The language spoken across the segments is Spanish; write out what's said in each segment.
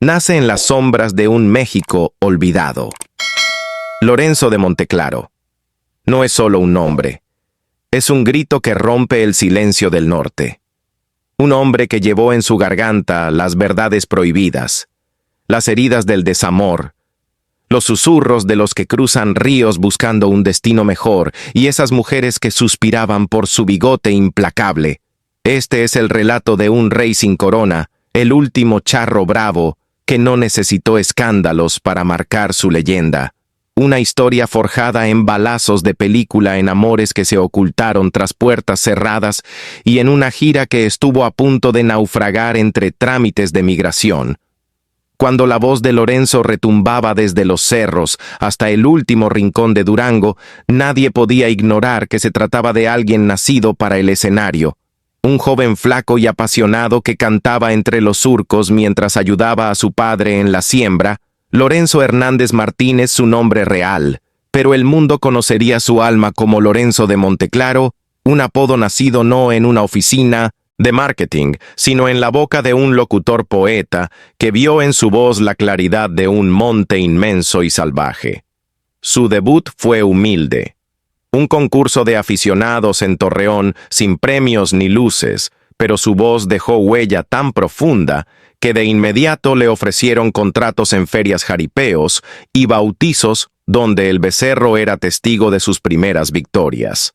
nace en las sombras de un México olvidado. Lorenzo de Monteclaro. No es solo un nombre. Es un grito que rompe el silencio del norte. Un hombre que llevó en su garganta las verdades prohibidas, las heridas del desamor, los susurros de los que cruzan ríos buscando un destino mejor y esas mujeres que suspiraban por su bigote implacable. Este es el relato de un rey sin corona, el último charro bravo que no necesitó escándalos para marcar su leyenda. Una historia forjada en balazos de película, en amores que se ocultaron tras puertas cerradas y en una gira que estuvo a punto de naufragar entre trámites de migración. Cuando la voz de Lorenzo retumbaba desde los cerros hasta el último rincón de Durango, nadie podía ignorar que se trataba de alguien nacido para el escenario. Un joven flaco y apasionado que cantaba entre los surcos mientras ayudaba a su padre en la siembra, Lorenzo Hernández Martínez, su nombre real, pero el mundo conocería su alma como Lorenzo de Monteclaro, un apodo nacido no en una oficina de marketing, sino en la boca de un locutor poeta que vio en su voz la claridad de un monte inmenso y salvaje. Su debut fue humilde. Un concurso de aficionados en Torreón sin premios ni luces, pero su voz dejó huella tan profunda que de inmediato le ofrecieron contratos en ferias jaripeos y bautizos donde el becerro era testigo de sus primeras victorias.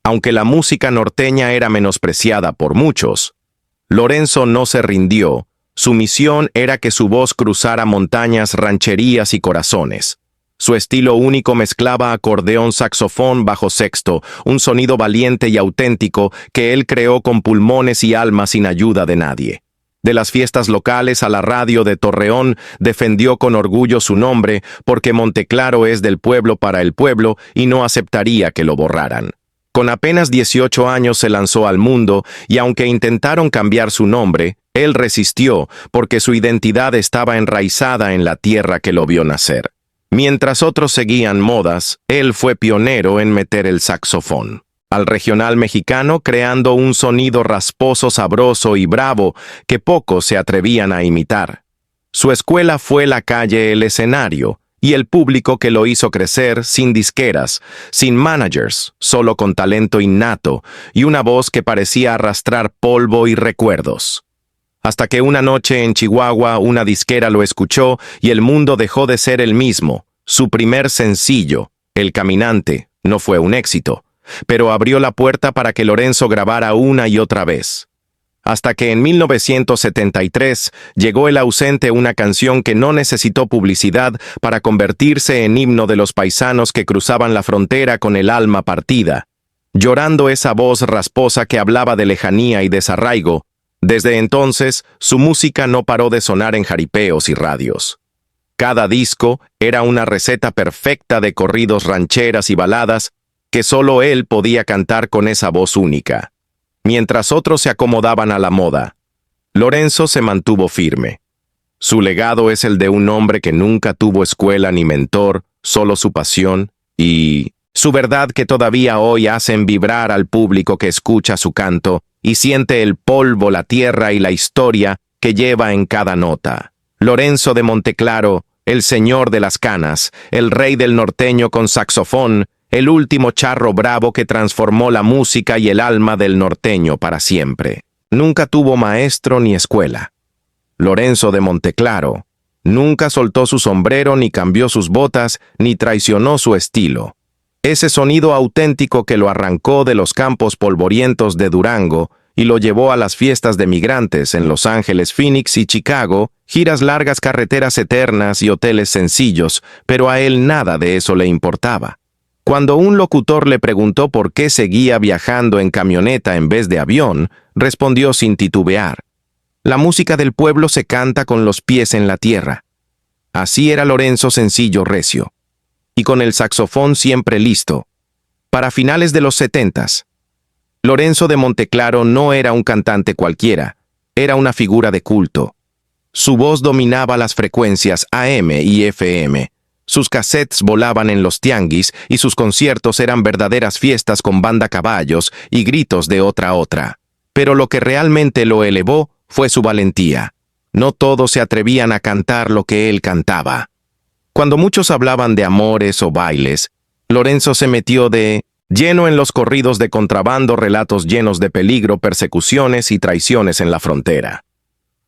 Aunque la música norteña era menospreciada por muchos, Lorenzo no se rindió. Su misión era que su voz cruzara montañas, rancherías y corazones. Su estilo único mezclaba acordeón, saxofón, bajo sexto, un sonido valiente y auténtico que él creó con pulmones y alma sin ayuda de nadie. De las fiestas locales a la radio de Torreón, defendió con orgullo su nombre porque Monteclaro es del pueblo para el pueblo y no aceptaría que lo borraran. Con apenas 18 años se lanzó al mundo y aunque intentaron cambiar su nombre, él resistió porque su identidad estaba enraizada en la tierra que lo vio nacer. Mientras otros seguían modas, él fue pionero en meter el saxofón al regional mexicano, creando un sonido rasposo, sabroso y bravo que pocos se atrevían a imitar. Su escuela fue la calle, el escenario, y el público que lo hizo crecer sin disqueras, sin managers, solo con talento innato y una voz que parecía arrastrar polvo y recuerdos. Hasta que una noche en Chihuahua una disquera lo escuchó y el mundo dejó de ser el mismo. Su primer sencillo, El Caminante, no fue un éxito, pero abrió la puerta para que Lorenzo grabara una y otra vez. Hasta que en 1973 llegó El Ausente, una canción que no necesitó publicidad para convertirse en himno de los paisanos que cruzaban la frontera con el alma partida, llorando esa voz rasposa que hablaba de lejanía y desarraigo. Desde entonces, su música no paró de sonar en jaripeos y radios. Cada disco era una receta perfecta de corridos, rancheras y baladas que solo él podía cantar con esa voz única. Mientras otros se acomodaban a la moda, Lorenzo se mantuvo firme. Su legado es el de un hombre que nunca tuvo escuela ni mentor, solo su pasión y su verdad que todavía hoy hacen vibrar al público que escucha su canto y siente el polvo, la tierra y la historia que lleva en cada nota. Lorenzo de Monteclaro, el señor de las canas, el rey del norteño con saxofón, el último charro bravo que transformó la música y el alma del norteño para siempre. Nunca tuvo maestro ni escuela. Lorenzo de Monteclaro nunca soltó su sombrero, ni cambió sus botas, ni traicionó su estilo. Ese sonido auténtico que lo arrancó de los campos polvorientos de Durango y lo llevó a las fiestas de migrantes en Los Ángeles, Phoenix y Chicago, giras largas, carreteras eternas y hoteles sencillos, pero a él nada de eso le importaba. Cuando un locutor le preguntó por qué seguía viajando en camioneta en vez de avión, respondió sin titubear: la música del pueblo se canta con los pies en la tierra. Así era Lorenzo, sencillo, recio, y con el saxofón siempre listo. Para finales de los 70s, Lorenzo de Monteclaro no era un cantante cualquiera, era una figura de culto. Su voz dominaba las frecuencias AM y FM. Sus cassettes volaban en los tianguis y sus conciertos eran verdaderas fiestas con banda caballos y gritos de otra. Pero lo que realmente lo elevó fue su valentía. No todos se atrevían a cantar lo que él cantaba. Cuando muchos hablaban de amores o bailes, Lorenzo se metió de lleno en los corridos de contrabando, relatos llenos de peligro, persecuciones y traiciones en la frontera.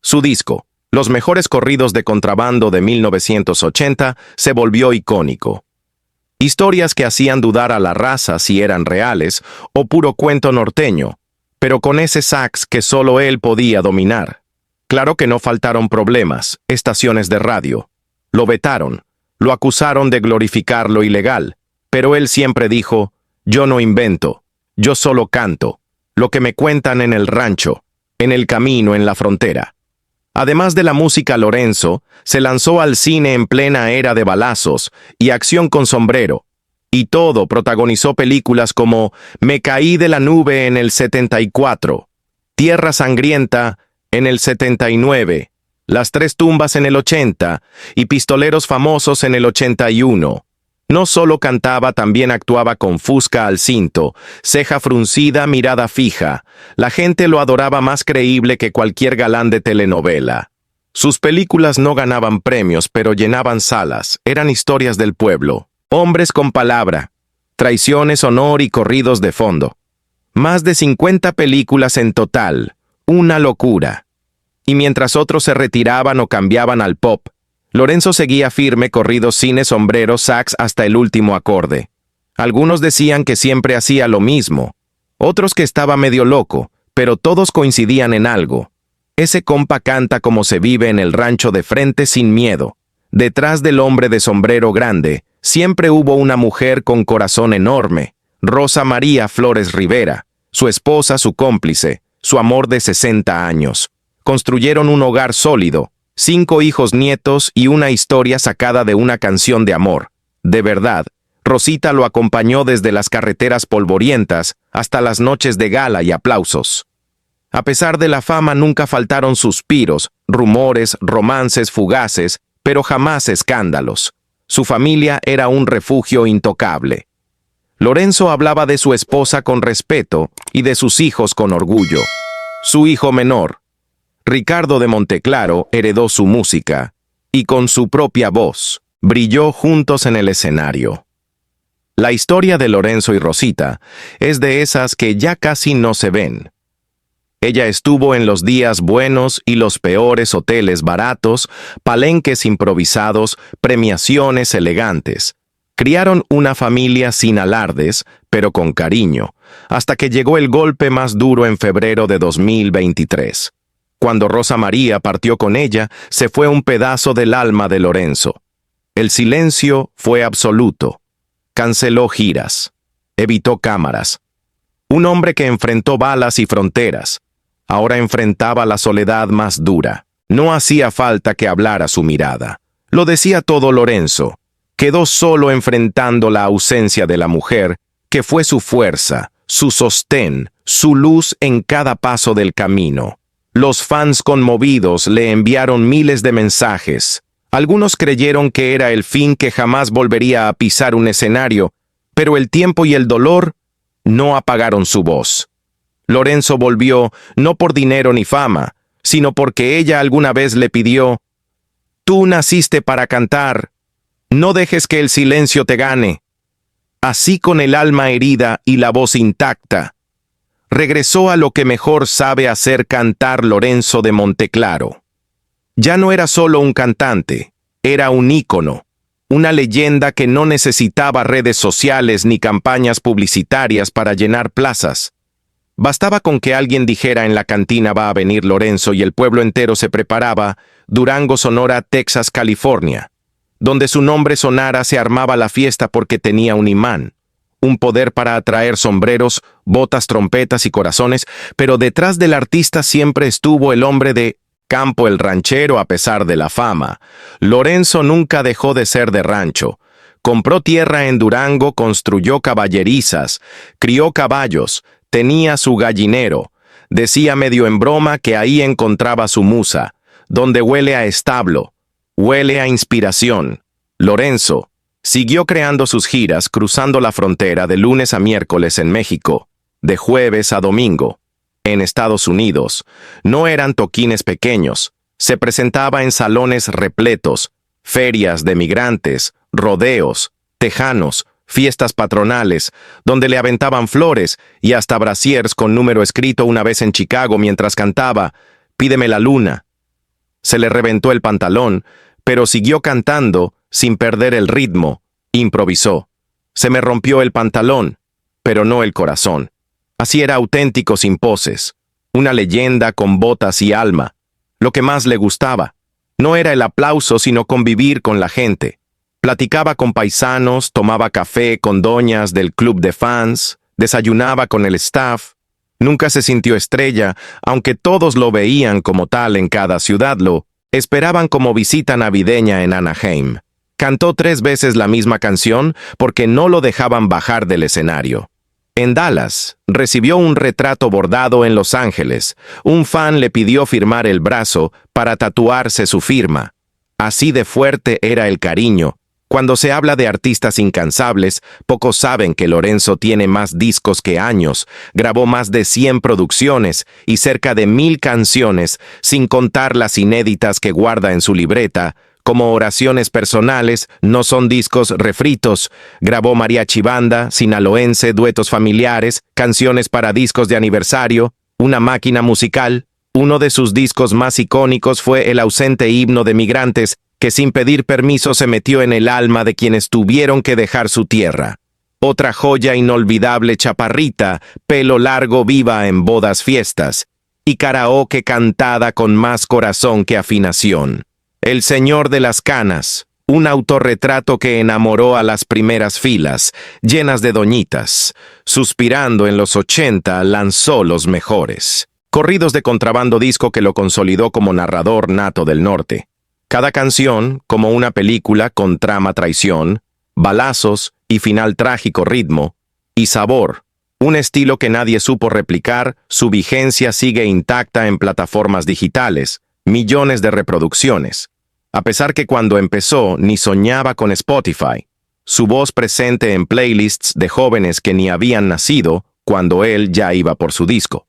Su disco, Los mejores corridos de contrabando de 1980, se volvió icónico. Historias que hacían dudar a la raza si eran reales o puro cuento norteño, pero con ese sax que solo él podía dominar. Claro que no faltaron problemas, estaciones de radio. Lo vetaron, lo acusaron de glorificar lo ilegal, pero él siempre dijo: yo no invento, yo solo canto, lo que me cuentan en el rancho, en el camino, en la frontera. Además de la música, Lorenzo se lanzó al cine en plena era de balazos y acción con sombrero, y todo protagonizó películas como Me caí de la nube en el 74, Tierra sangrienta en el 79, Las tres tumbas en el 80 y Pistoleros famosos en el 81. No solo cantaba, también actuaba con fusca al cinto, ceja fruncida, mirada fija. La gente lo adoraba más creíble que cualquier galán de telenovela. Sus películas no ganaban premios, pero llenaban salas. Eran historias del pueblo. Hombres con palabra, traiciones, honor y corridos de fondo. Más de 50 películas en total. Una locura. Y mientras otros se retiraban o cambiaban al pop, Lorenzo seguía firme, corridos, cine, sombrero, sax hasta el último acorde. Algunos decían que siempre hacía lo mismo, otros que estaba medio loco, pero todos coincidían en algo. Ese compa canta como se vive en el rancho, de frente, sin miedo. Detrás del hombre de sombrero grande, siempre hubo una mujer con corazón enorme, Rosa María Flores Rivera, su esposa, su cómplice, su amor de 60 años. Construyeron un hogar sólido, 5 hijos, nietos y una historia sacada de una canción de amor. De verdad, Rosita lo acompañó desde las carreteras polvorientas hasta las noches de gala y aplausos. A pesar de la fama, nunca faltaron suspiros, rumores, romances fugaces, pero jamás escándalos. Su familia era un refugio intocable. Lorenzo hablaba de su esposa con respeto y de sus hijos con orgullo. Su hijo menor, Ricardo de Monteclaro, heredó su música y con su propia voz brilló juntos en el escenario. La historia de Lorenzo y Rosita es de esas que ya casi no se ven. Ella estuvo en los días buenos y los peores, hoteles baratos, palenques improvisados, premiaciones elegantes. Criaron una familia sin alardes, pero con cariño, hasta que llegó el golpe más duro en febrero de 2023. Cuando Rosa María partió con ella, se fue un pedazo del alma de Lorenzo. El silencio fue absoluto. Canceló giras. Evitó cámaras. Un hombre que enfrentó balas y fronteras. Ahora enfrentaba la soledad más dura. No hacía falta que hablara su mirada. Lo decía todo Lorenzo. Quedó solo enfrentando la ausencia de la mujer, que fue su fuerza, su sostén, su luz en cada paso del camino. Los fans conmovidos le enviaron miles de mensajes. Algunos creyeron que era el fin, que jamás volvería a pisar un escenario, pero el tiempo y el dolor no apagaron su voz. Lorenzo volvió no por dinero ni fama, sino porque ella alguna vez le pidió: «Tú naciste para cantar, no dejes que el silencio te gane». Así, con el alma herida y la voz intacta, regresó a lo que mejor sabe hacer: cantar. Lorenzo de Monteclaro ya no era solo un cantante, era un ícono, una leyenda que no necesitaba redes sociales ni campañas publicitarias para llenar plazas. Bastaba con que alguien dijera en la cantina: «Va a venir Lorenzo», y el pueblo entero se preparaba. Durango, Sonora, Texas, California. Donde su nombre sonara se armaba la fiesta, porque tenía un imán, un poder para atraer sombreros, botas, trompetas y corazones, pero detrás del artista siempre estuvo el hombre de campo, el ranchero. A pesar de la fama, Lorenzo nunca dejó de ser de rancho. Compró tierra en Durango, construyó caballerizas, crió caballos, tenía su gallinero. Decía medio en broma que ahí encontraba su musa, donde huele a establo, huele a inspiración. Lorenzo siguió creando sus giras, cruzando la frontera de lunes a miércoles en México, de jueves a domingo. En Estados Unidos, no eran toquines pequeños, Se presentaba en salones repletos, ferias de migrantes, rodeos, tejanos, fiestas patronales, donde le aventaban flores y hasta brasiers con número escrito una vez en Chicago mientras cantaba «Pídeme la luna». Se le reventó el pantalón, pero siguió cantando sin perder el ritmo. Improvisó. Se me rompió el pantalón, pero no el corazón. Así era auténtico sin poses. Una leyenda con botas y alma. Lo que más le gustaba. No era el aplauso, sino convivir con la gente. Platicaba con paisanos, tomaba café con doñas del club de fans, desayunaba con el staff. Nunca se sintió estrella, aunque todos lo veían como tal en cada ciudad, lo esperaban como visita navideña en Anaheim. Cantó 3 veces la misma canción porque no lo dejaban bajar del escenario. En Dallas, recibió un retrato bordado en Los Ángeles. Un fan le pidió firmar el brazo para tatuarse su firma. Así de fuerte era el cariño. Cuando se habla de artistas incansables, pocos saben que Lorenzo tiene más discos que años, grabó más de 100 producciones y cerca de 1000 canciones, sin contar las inéditas que guarda en su libreta. Como oraciones personales, no son discos refritos. Grabó mariachi banda, sinaloense, duetos familiares, canciones para discos de aniversario, una máquina musical. Uno de sus discos más icónicos fue el ausente himno de migrantes, que sin pedir permiso se metió en el alma de quienes tuvieron que dejar su tierra. Otra joya inolvidable, Chaparrita, pelo largo viva en bodas fiestas, y karaoke cantada con más corazón que afinación. El Señor de las Canas, un autorretrato que enamoró a las primeras filas, llenas de doñitas. Suspirando en los 80, lanzó los mejores. Corridos de contrabando, disco que lo consolidó como narrador nato del norte. Cada canción, como una película con trama traición, balazos y final trágico, ritmo y sabor. Un estilo que nadie supo replicar, su vigencia sigue intacta en plataformas digitales, millones de reproducciones. A pesar que cuando empezó ni soñaba con Spotify, su voz presente en playlists de jóvenes que ni habían nacido cuando él ya iba por su disco.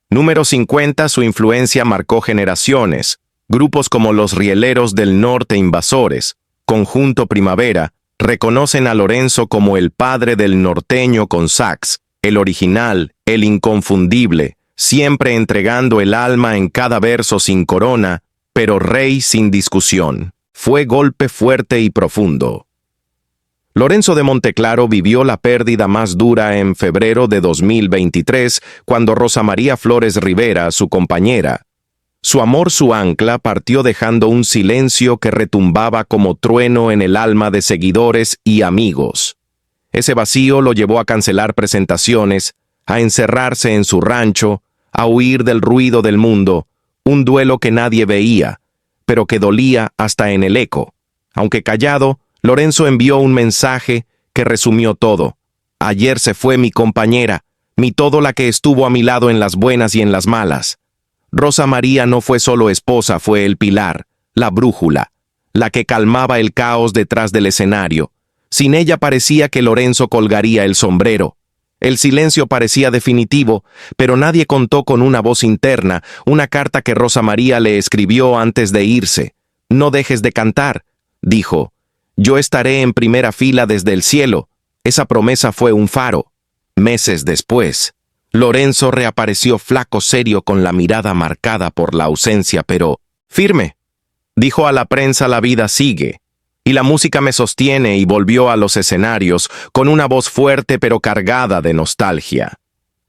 Número 50, su influencia marcó generaciones. Grupos como los Rieleros del Norte Invasores, Conjunto Primavera, reconocen a Lorenzo como el padre del norteño con sax, el original, el inconfundible, siempre entregando el alma en cada verso sin corona, pero rey sin discusión. Fue golpe fuerte y profundo. Lorenzo de Monteclaro vivió la pérdida más dura en febrero de 2023, cuando Rosa María Flores Rivera, su compañera, su amor, su ancla, partió dejando un silencio que retumbaba como trueno en el alma de seguidores y amigos. Ese vacío lo llevó a cancelar presentaciones, a encerrarse en su rancho, a huir del ruido del mundo, un duelo que nadie veía, pero que dolía hasta en el eco. Aunque callado, Lorenzo envió un mensaje que resumió todo. Ayer se fue mi compañera, mi todo, la que estuvo a mi lado en las buenas y en las malas. Rosa María no fue solo esposa, fue el pilar, la brújula, la que calmaba el caos detrás del escenario. Sin ella parecía que Lorenzo colgaría el sombrero. El silencio parecía definitivo, pero nadie contó con una voz interna, una carta que Rosa María le escribió antes de irse. «No dejes de cantar», dijo. «Yo estaré en primera fila desde el cielo». Esa promesa fue un faro. Meses después, Lorenzo reapareció flaco, serio, con la mirada marcada por la ausencia, pero firme. Dijo a la prensa: «La vida sigue, y la música me sostiene», y volvió a los escenarios con una voz fuerte pero cargada de nostalgia.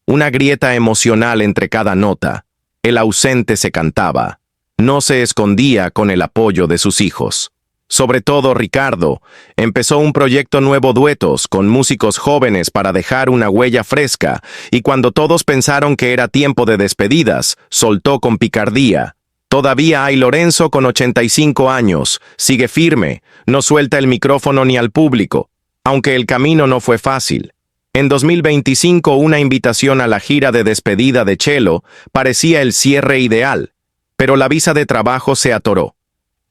Una grieta emocional entre cada nota. El ausente se cantaba. No se escondía con el apoyo de sus hijos. Sobre todo Ricardo, empezó un proyecto nuevo, duetos con músicos jóvenes para dejar una huella fresca, y cuando todos pensaron que era tiempo de despedidas, soltó con picardía: «Todavía hay Lorenzo con 85 años, sigue firme, no suelta el micrófono ni al público», aunque el camino no fue fácil. En 2025, una invitación a la gira de despedida de Chelo parecía el cierre ideal, pero la visa de trabajo se atoró.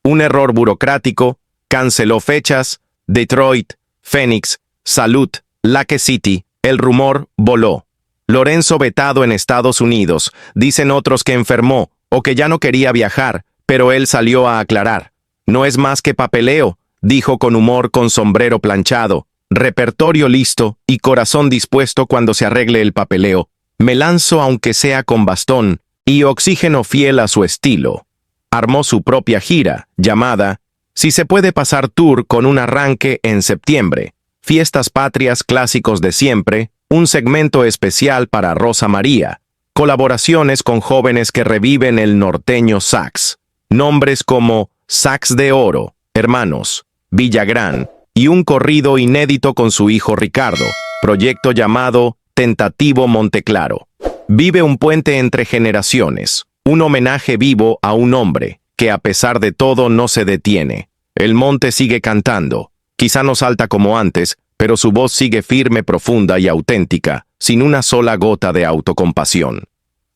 Un error burocrático, canceló fechas, Detroit, Phoenix, Salud, Lake City, el rumor voló. Lorenzo vetado en Estados Unidos, dicen otros que enfermó o que ya no quería viajar, Pero él salió a aclarar. No es más que papeleo, dijo con humor, con sombrero planchado, repertorio listo y corazón dispuesto cuando se arregle el papeleo. Me lanzo aunque sea con bastón y oxígeno fiel a su estilo. Armó su propia gira, llamada Si se puede pasar tour, con un arranque en septiembre. Fiestas patrias, clásicos de siempre, un segmento especial para Rosa María, colaboraciones con jóvenes que reviven el norteño sax, nombres como Sax de Oro, Hermanos, Villagrán, y un corrido inédito con su hijo Ricardo, proyecto llamado Tentativo Monteclaro. Vive un puente entre generaciones, un homenaje vivo a un hombre que a pesar de todo no se detiene. El monte sigue cantando, quizá no salta como antes, pero su voz sigue firme, profunda y auténtica, sin una sola gota de autocompasión.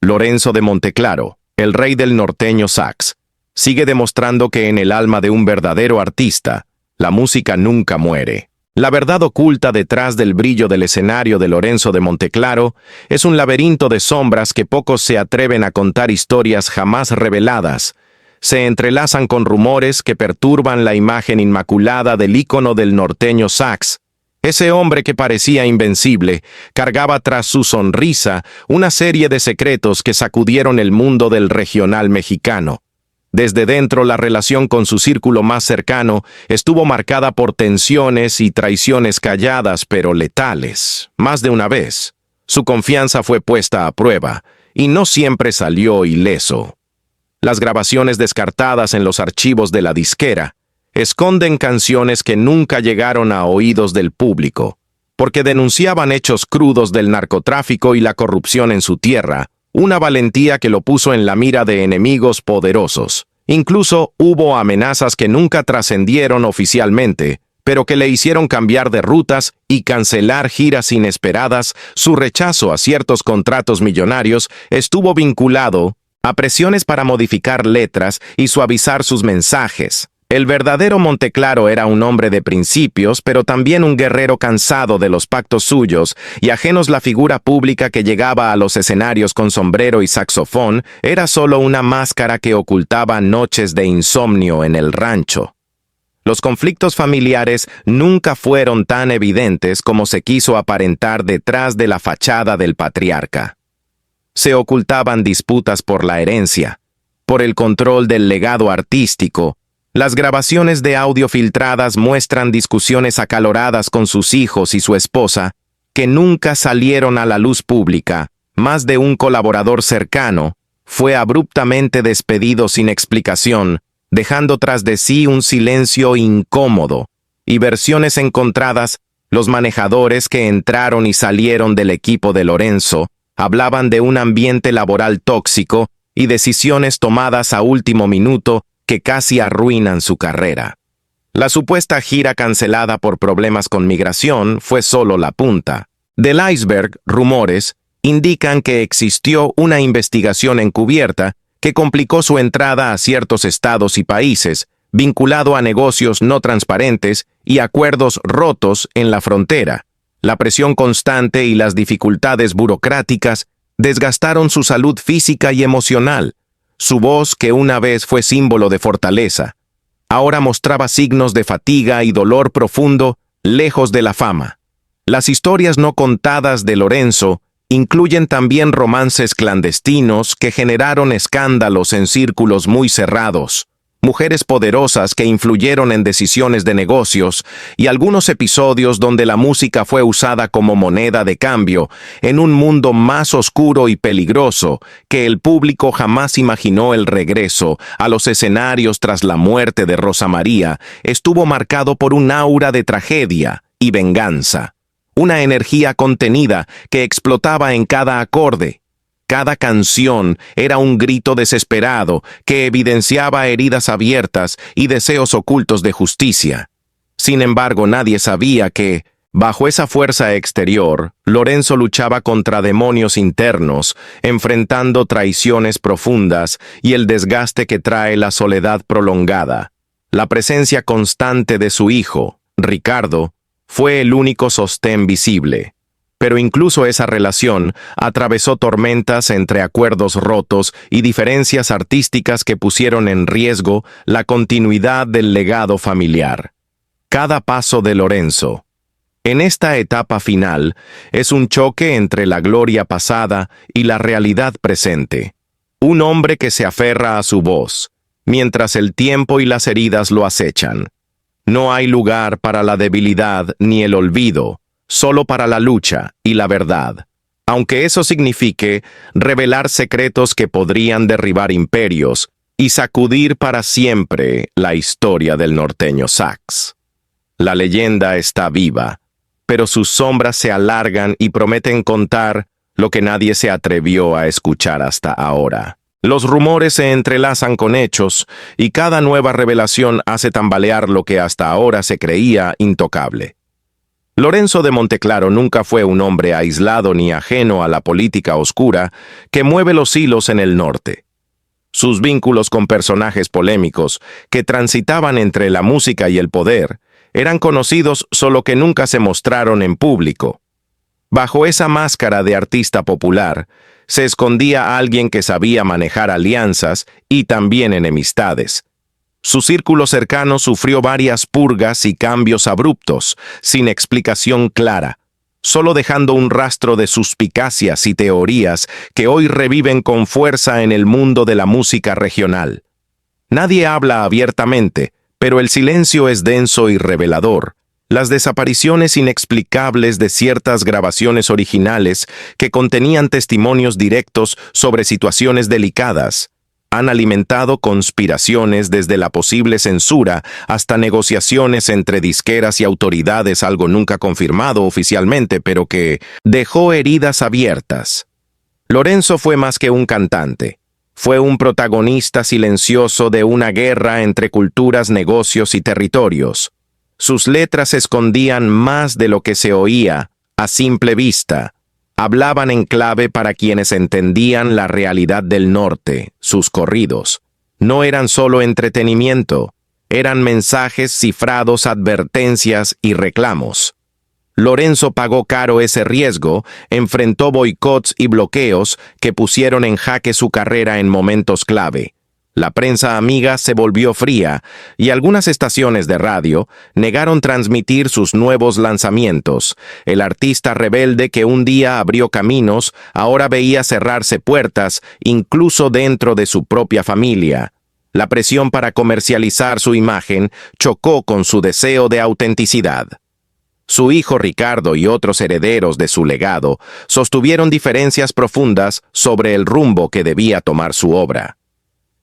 Lorenzo de Monteclaro, el rey del norteño sax, sigue demostrando que en el alma de un verdadero artista, la música nunca muere. La verdad oculta detrás del brillo del escenario de Lorenzo de Monteclaro es un laberinto de sombras que pocos se atreven a contar, historias jamás reveladas. Se entrelazan con rumores que perturban la imagen inmaculada del ícono del norteño sax. Ese hombre que parecía invencible cargaba tras su sonrisa una serie de secretos que sacudieron el mundo del regional mexicano. Desde dentro, la relación con su círculo más cercano estuvo marcada por tensiones y traiciones calladas pero letales. Más de una vez, su confianza fue puesta a prueba y no siempre salió ileso. Las grabaciones descartadas en los archivos de la disquera esconden canciones que nunca llegaron a oídos del público, porque denunciaban hechos crudos del narcotráfico y la corrupción en su tierra, una valentía que lo puso en la mira de enemigos poderosos. Incluso hubo amenazas que nunca trascendieron oficialmente, pero que le hicieron cambiar de rutas y cancelar giras inesperadas. Su rechazo a ciertos contratos millonarios estuvo vinculado a presiones para modificar letras y suavizar sus mensajes. El verdadero Monteclaro era un hombre de principios, pero también un guerrero cansado de los pactos suyos, y ajenos la figura pública que llegaba a los escenarios con sombrero y saxofón era solo una máscara que ocultaba noches de insomnio en el rancho. Los conflictos familiares nunca fueron tan evidentes como se quiso aparentar detrás de la fachada del patriarca. Se ocultaban disputas por la herencia, por el control del legado artístico. Las grabaciones de audio filtradas muestran discusiones acaloradas con sus hijos y su esposa, que nunca salieron a la luz pública. Más de un colaborador cercano fue abruptamente despedido sin explicación, dejando tras de sí un silencio incómodo y versiones encontradas. Los manejadores que entraron y salieron del equipo de Lorenzo hablaban de un ambiente laboral tóxico y decisiones tomadas a último minuto que casi arruinan su carrera. La supuesta gira cancelada por problemas con migración fue solo la punta. Del iceberg, rumores indican que existió una investigación encubierta que complicó su entrada a ciertos estados y países, vinculado a negocios no transparentes y acuerdos rotos en la frontera. La presión constante y las dificultades burocráticas desgastaron su salud física y emocional. Su voz, que una vez fue símbolo de fortaleza, ahora mostraba signos de fatiga y dolor profundo, lejos de la fama. Las historias no contadas de Lorenzo incluyen también romances clandestinos que generaron escándalos en círculos muy cerrados, mujeres poderosas que influyeron en decisiones de negocios y algunos episodios donde la música fue usada como moneda de cambio en un mundo más oscuro y peligroso que el público jamás imaginó. El regreso a los escenarios tras la muerte de Rosa María estuvo marcado por un aura de tragedia y venganza, una energía contenida que explotaba en cada acorde. Cada canción era un grito desesperado que evidenciaba heridas abiertas y deseos ocultos de justicia. Sin embargo, nadie sabía que, bajo esa fuerza exterior, Lorenzo luchaba contra demonios internos, enfrentando traiciones profundas y el desgaste que trae la soledad prolongada. La presencia constante de su hijo, Ricardo, fue el único sostén visible. Pero incluso esa relación atravesó tormentas entre acuerdos rotos y diferencias artísticas que pusieron en riesgo la continuidad del legado familiar. Cada paso de Lorenzo, en esta etapa final, es un choque entre la gloria pasada y la realidad presente. Un hombre que se aferra a su voz, mientras el tiempo y las heridas lo acechan. No hay lugar para la debilidad ni el olvido, solo para la lucha y la verdad, aunque eso signifique revelar secretos que podrían derribar imperios y sacudir para siempre la historia del norteño sax. La leyenda está viva, pero sus sombras se alargan y prometen contar lo que nadie se atrevió a escuchar hasta ahora. Los rumores se entrelazan con hechos, y cada nueva revelación hace tambalear lo que hasta ahora se creía intocable. Lorenzo de Monteclaro nunca fue un hombre aislado ni ajeno a la política oscura que mueve los hilos en el norte. Sus vínculos con personajes polémicos que transitaban entre la música y el poder eran conocidos, solo que nunca se mostraron en público. Bajo esa máscara de artista popular, se escondía alguien que sabía manejar alianzas y también enemistades. Su círculo cercano sufrió varias purgas y cambios abruptos, sin explicación clara, solo dejando un rastro de suspicacias y teorías que hoy reviven con fuerza en el mundo de la música regional. Nadie habla abiertamente, pero el silencio es denso y revelador. Las desapariciones inexplicables de ciertas grabaciones originales que contenían testimonios directos sobre situaciones delicadas han alimentado conspiraciones desde la posible censura hasta negociaciones entre disqueras y autoridades, algo nunca confirmado oficialmente, pero que dejó heridas abiertas. Lorenzo fue más que un cantante. Fue un protagonista silencioso de una guerra entre culturas, negocios y territorios. Sus letras escondían más de lo que se oía a simple vista. Hablaban en clave para quienes entendían la realidad del norte. Sus corridos no eran solo entretenimiento, eran mensajes cifrados, advertencias y reclamos. Lorenzo pagó caro ese riesgo, enfrentó boicots y bloqueos que pusieron en jaque su carrera en momentos clave. La prensa amiga se volvió fría y algunas estaciones de radio negaron transmitir sus nuevos lanzamientos. El artista rebelde que un día abrió caminos, ahora veía cerrarse puertas, incluso dentro de su propia familia. La presión para comercializar su imagen chocó con su deseo de autenticidad. Su hijo Ricardo y otros herederos de su legado sostuvieron diferencias profundas sobre el rumbo que debía tomar su obra.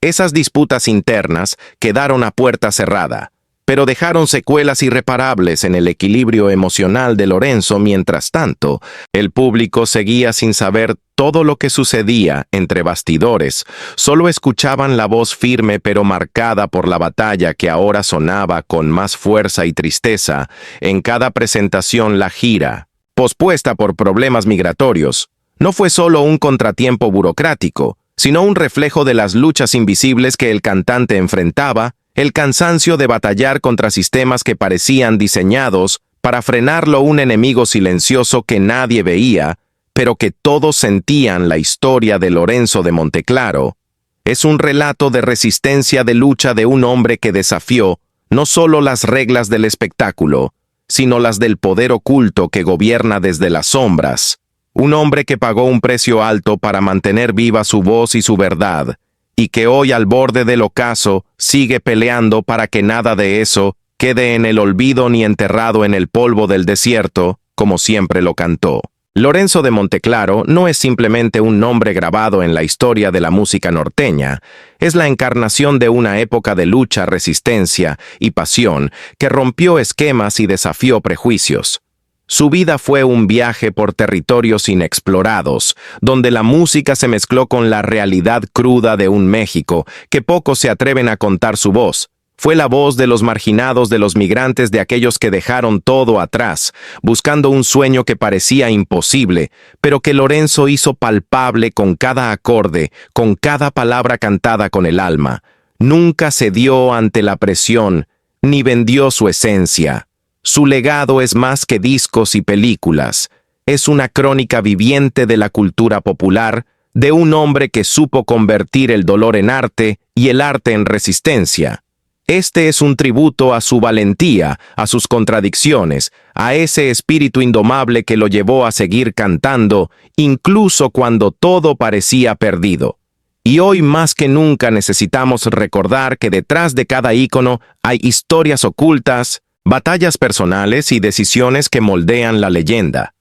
Esas disputas internas quedaron a puerta cerrada, pero dejaron secuelas irreparables en el equilibrio emocional de Lorenzo. Mientras tanto, el público seguía sin saber todo lo que sucedía entre bastidores. Solo escuchaban la voz firme pero marcada por la batalla que ahora sonaba con más fuerza y tristeza en cada presentación. La gira, pospuesta por problemas migratorios, no fue solo un contratiempo burocrático, sino un reflejo de las luchas invisibles que el cantante enfrentaba, el cansancio de batallar contra sistemas que parecían diseñados para frenarlo, un enemigo silencioso que nadie veía, pero que todos sentían. La historia de Lorenzo de Monteclaro es un relato de resistencia, de lucha de un hombre que desafió no solo las reglas del espectáculo, sino las del poder oculto que gobierna desde las sombras. Un hombre que pagó un precio alto para mantener viva su voz y su verdad, y que hoy, al borde del ocaso, sigue peleando para que nada de eso quede en el olvido ni enterrado en el polvo del desierto, como siempre lo cantó. Lorenzo de Monteclaro no es simplemente un nombre grabado en la historia de la música norteña, es la encarnación de una época de lucha, resistencia y pasión que rompió esquemas y desafió prejuicios. Su vida fue un viaje por territorios inexplorados, donde la música se mezcló con la realidad cruda de un México que pocos se atreven a contar su voz. Fue la voz de los marginados, de los migrantes, de aquellos que dejaron todo atrás, buscando un sueño que parecía imposible, pero que Lorenzo hizo palpable con cada acorde, con cada palabra cantada con el alma. Nunca cedió ante la presión, ni vendió su esencia. Su legado es más que discos y películas, es una crónica viviente de la cultura popular, de un hombre que supo convertir el dolor en arte y el arte en resistencia. Este es un tributo a su valentía, a sus contradicciones, a ese espíritu indomable que lo llevó a seguir cantando, incluso cuando todo parecía perdido. Y hoy más que nunca necesitamos recordar que detrás de cada ícono hay historias ocultas, batallas personales y decisiones que moldean la leyenda.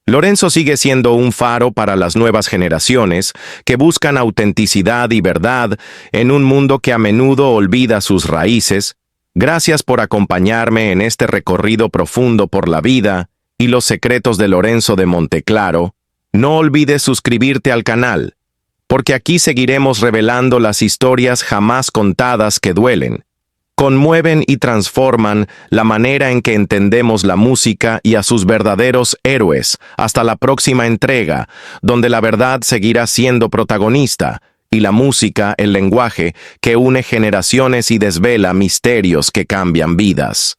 Lorenzo sigue siendo un faro para las nuevas generaciones que buscan autenticidad y verdad en un mundo que a menudo olvida sus raíces. Gracias por acompañarme en este recorrido profundo por la vida y los secretos de Lorenzo de Monteclaro. No olvides suscribirte al canal, porque aquí seguiremos revelando las historias jamás contadas que duelen, conmueven y transforman la manera en que entendemos la música y a sus verdaderos héroes. Hasta la próxima entrega, donde la verdad seguirá siendo protagonista y la música el lenguaje que une generaciones y desvela misterios que cambian vidas.